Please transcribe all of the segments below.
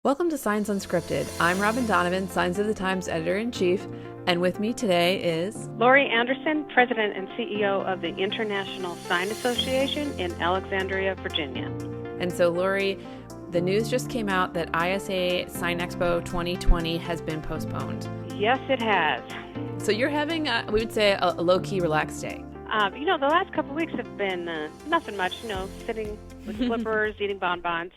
Welcome to Signs Unscripted. I'm Robin Donovan, Signs of the Times editor-in-chief, and with me today is Lori Anderson, President and CEO of the International Sign Association in Alexandria, Virginia. And so, Lori, the news just came out that ISA Sign Expo 2020 has been postponed. Yes, it has. So you're having, we would say, a low-key relaxed day. The last couple of weeks have been nothing much, sitting with slippers, eating bonbons.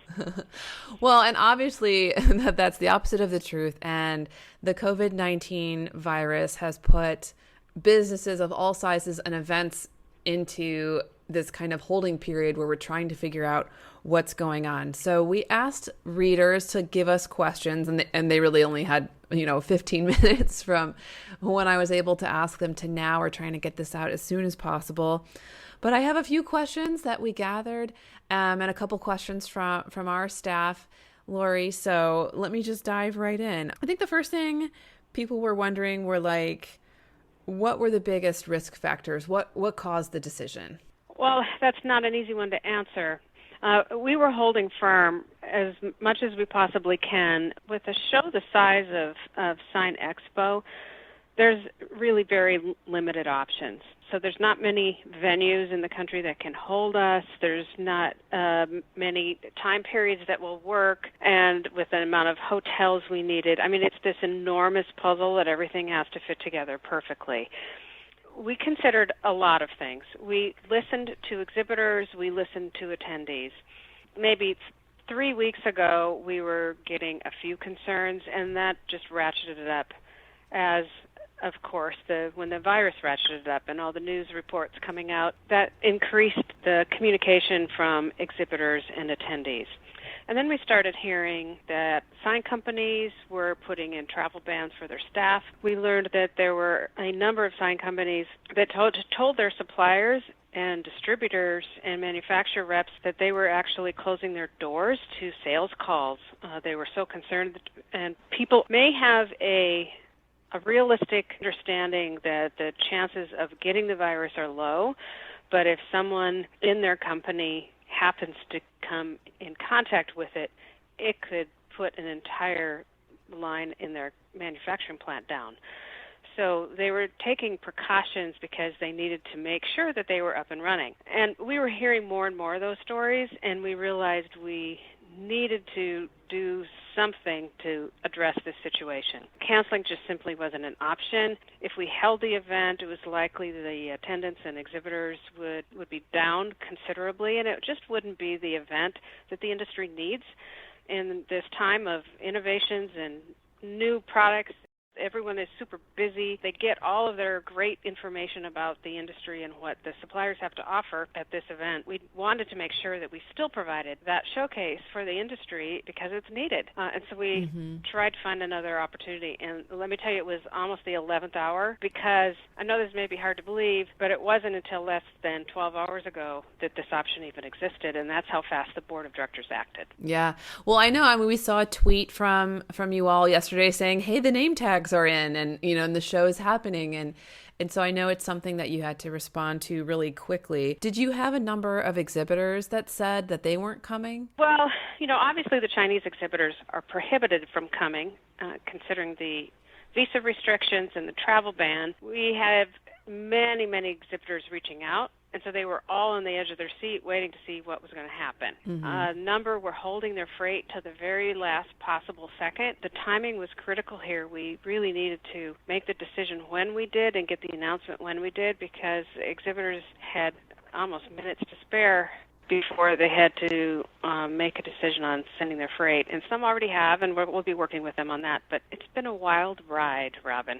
Well, and obviously that's the opposite of the truth. And the COVID-19 virus has put businesses of all sizes and events into this kind of holding period where we're trying to figure out what's going on. So we asked readers to give us questions, and they really only had 15 minutes from when I was able to ask them to now. We're trying to get this out as soon as possible. But I have a few questions that we gathered and a couple questions from our staff, Lori. So let me just dive right in. I think the first thing people were wondering were what were the biggest risk factors? What caused the decision? Well, that's not an easy one to answer. We were holding firm as much as we possibly can. With a show the size of Sign Expo, there's really very limited options. So there's not many venues in the country that can hold us. There's not many time periods that will work. And with the amount of hotels we needed, it's this enormous puzzle that everything has to fit together perfectly. We considered a lot of things. We listened to exhibitors. We listened to attendees. Maybe 3 weeks ago, we were getting a few concerns, and that just ratcheted it up as, of course, when the virus ratcheted up and all the news reports coming out, that increased the communication from exhibitors and attendees. And then we started hearing that sign companies were putting in travel bans for their staff. We learned that there were a number of sign companies that told their suppliers and distributors and manufacturer reps that they were actually closing their doors to sales calls. They were so concerned, and people may have a realistic understanding that the chances of getting the virus are low, but if someone in their company happens to come in contact with it, it could put an entire line in their manufacturing plant down. So they were taking precautions because they needed to make sure that they were up and running. And we were hearing more and more of those stories, and we realized we needed to do something to address this situation. Canceling just simply wasn't an option. If we held the event, it was likely the attendance and exhibitors would be down considerably, and it just wouldn't be the event that the industry needs in this time of innovations and new products. Everyone is super busy. They get all of their great information about the industry and what the suppliers have to offer at this event. We wanted to make sure that we still provided that showcase for the industry because it's needed. And so we tried to find another opportunity. And let me tell you, it was almost the 11th hour because I know this may be hard to believe, but it wasn't until less than 12 hours ago that this option even existed. And that's how fast the board of directors acted. Yeah. Well, I know. We saw a tweet from you all yesterday saying, hey, the name tags are in, and and the show is happening, and so I know it's something that you had to respond to really quickly. Did you have a number of exhibitors that said that they weren't coming? Well, obviously the Chinese exhibitors are prohibited from coming, considering the visa restrictions and the travel ban. We have many exhibitors reaching out. And so they were all on the edge of their seat waiting to see what was going to happen. A number were holding their freight to the very last possible second. The timing was critical here. We really needed to make the decision when we did and get the announcement when we did because exhibitors had almost minutes to spare before they had to make a decision on sending their freight. And some already have, and we'll be working with them on that. But it's been a wild ride, Robin.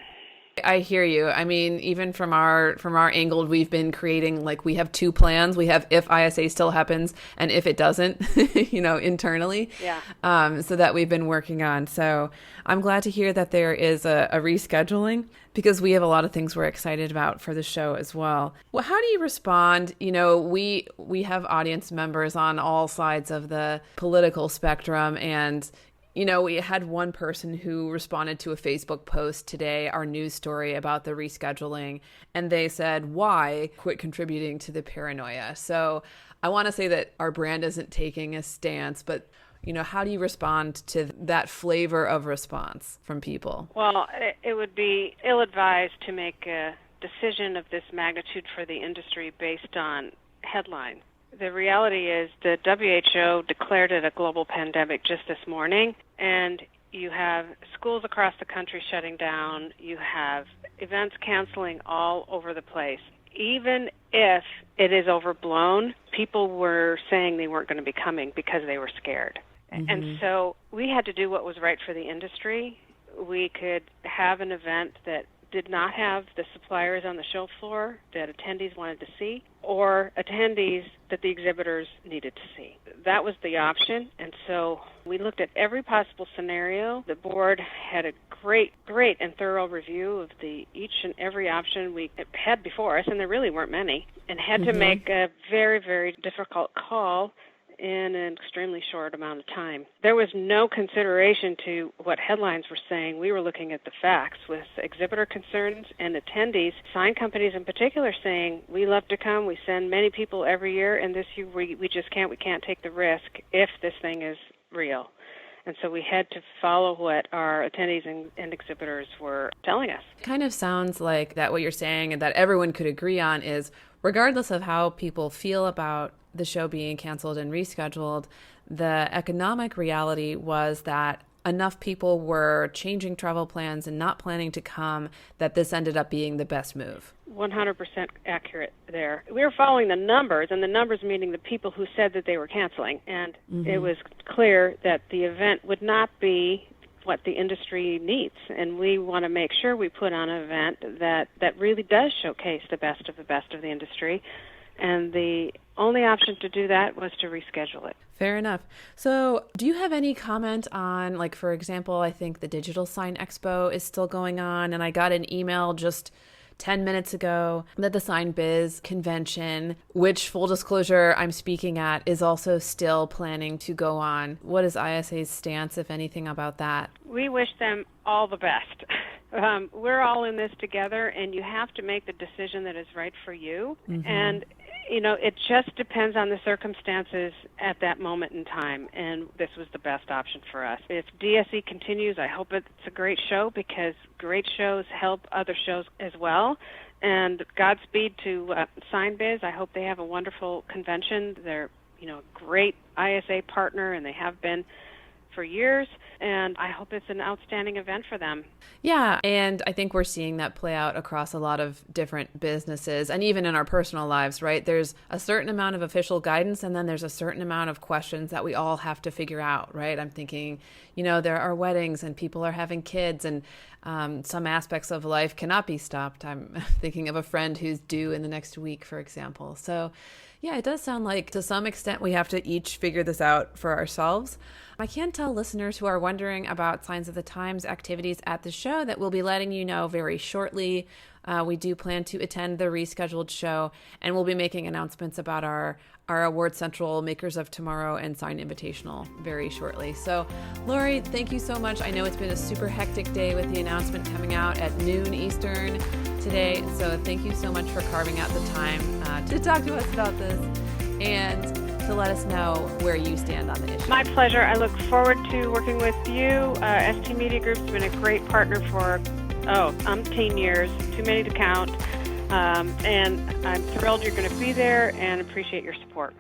I hear you. Even from our angle, we've been creating, we have two plans. We have if ISA still happens and if it doesn't, internally. Yeah. So that we've been working on. So I'm glad to hear that there is a rescheduling because we have a lot of things we're excited about for the show as well. Well, how do you respond? We have audience members on all sides of the political spectrum, and we had one person who responded to a Facebook post today, our news story about the rescheduling, and they said, why quit contributing to the paranoia? So I want to say that our brand isn't taking a stance, but how do you respond to that flavor of response from people? Well, it would be ill-advised to make a decision of this magnitude for the industry based on headlines. The reality is the WHO declared it a global pandemic just this morning, and you have schools across the country shutting down. You have events canceling all over the place. Even if it is overblown, people were saying they weren't going to be coming because they were scared. Mm-hmm. And so we had to do what was right for the industry. We could have an event that did not have the suppliers on the show floor that attendees wanted to see, or attendees that the exhibitors needed to see. That was the option, and so we looked at every possible scenario. The board had a great and thorough review of each and every option we had before us, and there really weren't many, and had to make a very, very difficult call in an extremely short amount of time. There was no consideration to what headlines were saying. We were looking at the facts with exhibitor concerns and attendees, sign companies in particular, saying, we love to come, we send many people every year, and this year we just can't take the risk if this thing is real. And so we had to follow what our attendees and exhibitors were telling us. It kind of sounds like that what you're saying and that everyone could agree on is, regardless of how people feel about the show being canceled and rescheduled, the economic reality was that enough people were changing travel plans and not planning to come that this ended up being the best move. 100% accurate there. We were following the numbers, and the numbers meaning the people who said that they were canceling. And it was clear that the event would not be what the industry needs. And we want to make sure we put on an event that really does showcase the best of the industry. And the only option to do that was to reschedule it. Fair enough. So do you have any comment on, like, for example, I think the Digital Sign Expo is still going on, and I got an email just 10 minutes ago that the Sign Biz convention, which, full disclosure, I'm speaking at, is also still planning to go on. What is ISA's stance, if anything, about that? We wish them all the best. We're all in this together, and you have to make the decision that is right for you. And it just depends on the circumstances at that moment in time, and this was the best option for us. If DSE continues, I hope it's a great show, because great shows help other shows as well. And Godspeed to Sign Biz. I hope they have a wonderful convention. They're, a great ISA partner, and they have been for years, and I hope it's an outstanding event for them. Yeah, and I think we're seeing that play out across a lot of different businesses, and even in our personal lives, right? There's a certain amount of official guidance, and then there's a certain amount of questions that we all have to figure out, right? I'm thinking, there are weddings, and people are having kids, and some aspects of life cannot be stopped. I'm thinking of a friend who's due in the next week, for example. So yeah, it does sound like to some extent we have to each figure this out for ourselves. I can tell listeners who are wondering about Signs of the Times activities at the show that we'll be letting you know very shortly. We do plan to attend the rescheduled show, and we'll be making announcements about our Award Central Makers of Tomorrow and Sign Invitational very shortly. So, Lori, thank you so much. I know it's been a super hectic day with the announcement coming out at noon Eastern today. So thank you so much for carving out the time to talk to us about this and to let us know where you stand on the issue. My pleasure. I look forward to working with you. ST Media Group's been a great partner for, umpteen years, too many to count. And I'm thrilled you're going to be there and appreciate your support.